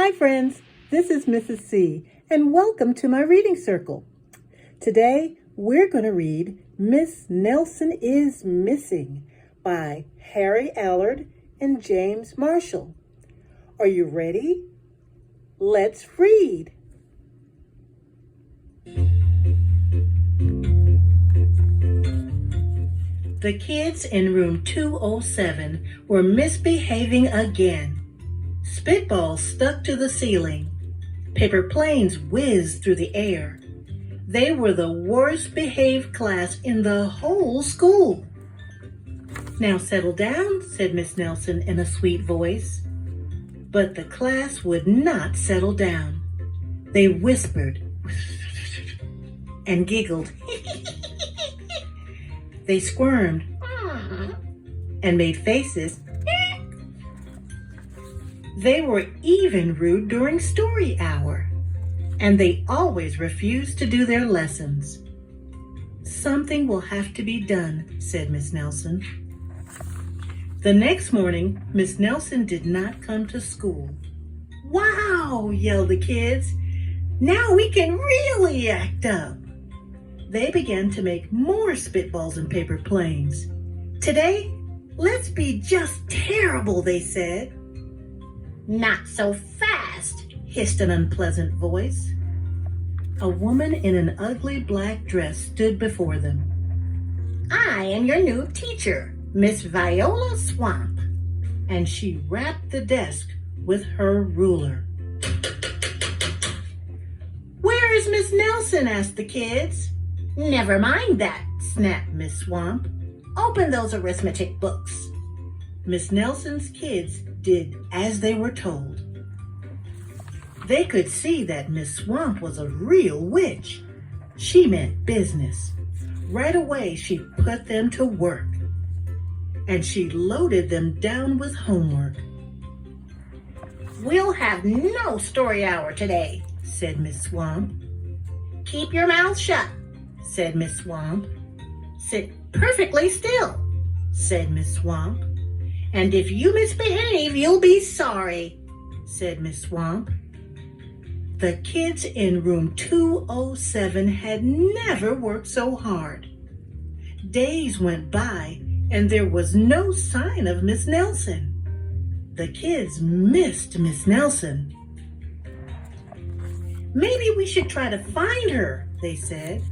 Hi friends, this is Mrs. C and welcome to my reading circle. Today we're going to read Miss Nelson is Missing by Harry Allard and James Marshall. Are you ready? Let's read. The kids in room 207 were misbehaving again. Spitballs stuck to the ceiling. Paper planes whizzed through the air. They were the worst behaved class in the whole school. "Now settle down," said Miss Nelson in a sweet voice. But the class would not settle down. They whispered and giggled. They squirmed and made faces. They were even rude during story hour, and they always refused to do their lessons. "Something will have to be done," said Miss Nelson. The next morning, Miss Nelson did not come to school. "Wow!" yelled the kids. "Now we can really act up." They began to make more spitballs and paper planes. "Today, let's be just terrible," they said. "Not so fast," hissed an unpleasant voice. A woman in an ugly black dress stood before them. "I am your new teacher, Miss Viola Swamp," and she rapped the desk with her ruler. "Where is Miss Nelson?" asked the kids. "Never mind that," snapped Miss Swamp. "Open those arithmetic books." Miss Nelson's kids did as they were told. They could see that Miss Swamp was a real witch. She meant business. Right away, she put them to work, and she loaded them down with homework. "We'll have no story hour today," said Miss Swamp. "Keep your mouth shut," said Miss Swamp. "Sit perfectly still," said Miss Swamp. "And if you misbehave, you'll be sorry," said Miss Swamp. The kids in room 207 had never worked so hard. Days went by, and there was no sign of Miss Nelson. The kids missed Miss Nelson. "Maybe we should try to find her," they said.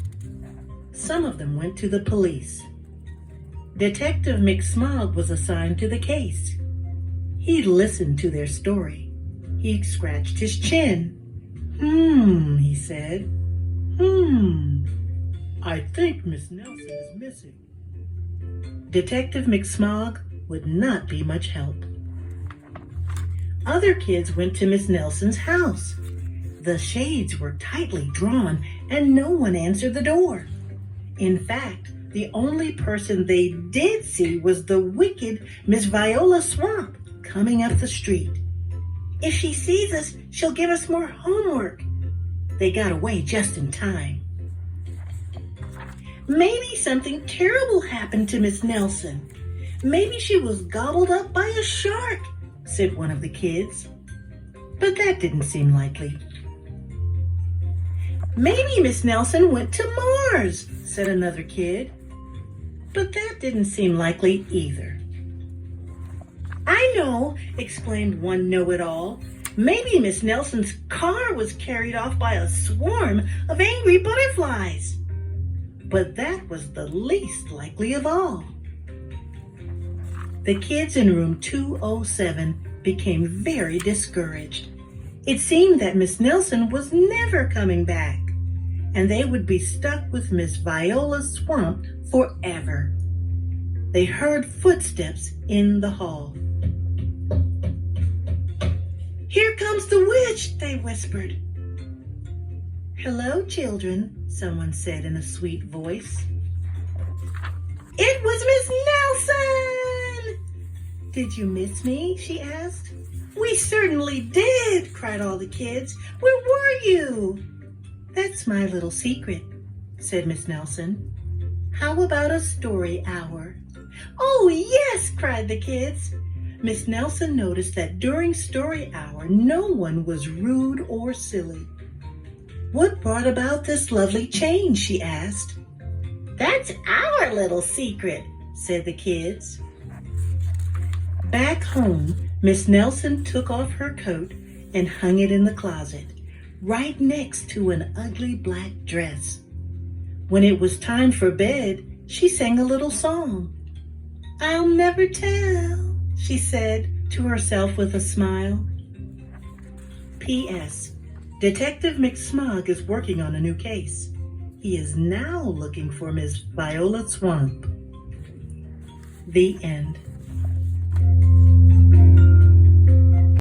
Some of them went to the police. Detective McSmog was assigned to the case. He listened to their story. He scratched his chin. He said. I think Miss Nelson is missing." Detective McSmog would not be much help. Other kids went to Miss Nelson's house. The shades were tightly drawn, and no one answered the door. In fact, the only person they did see was the wicked Miss Viola Swamp coming up the street. "If she sees us, she'll give us more homework." They got away just in time. "Maybe something terrible happened to Miss Nelson. Maybe she was gobbled up by a shark," said one of the kids. But that didn't seem likely. "Maybe Miss Nelson went to Mars," said another kid. But that didn't seem likely either. "I know," exclaimed one know-it-all. "Maybe Miss Nelson's car was carried off by a swarm of angry butterflies." But that was the least likely of all. The kids in room 207 became very discouraged. It seemed that Miss Nelson was never coming back, and they would be stuck with Miss Viola Swamp forever. They heard footsteps in the hall. "Here comes the witch," they whispered. "Hello, children," someone said in a sweet voice. "It was Miss Nelson!" "Did you miss me?" she asked. "We certainly did," cried all the kids. "Where were you?" "That's my little secret," said Miss Nelson. "How about a story hour?" "Oh, yes," cried the kids. Miss Nelson noticed that during story hour, no one was rude or silly. "What brought about this lovely change?" she asked. "That's our little secret," said the kids. Back home, Miss Nelson took off her coat and hung it in the closet, right next to an ugly black dress. When it was time for bed, she sang a little song. "I'll never tell," she said to herself with a smile. P.S. Detective McSmog is working on a new case. He is now looking for Miss Viola Swamp. The end.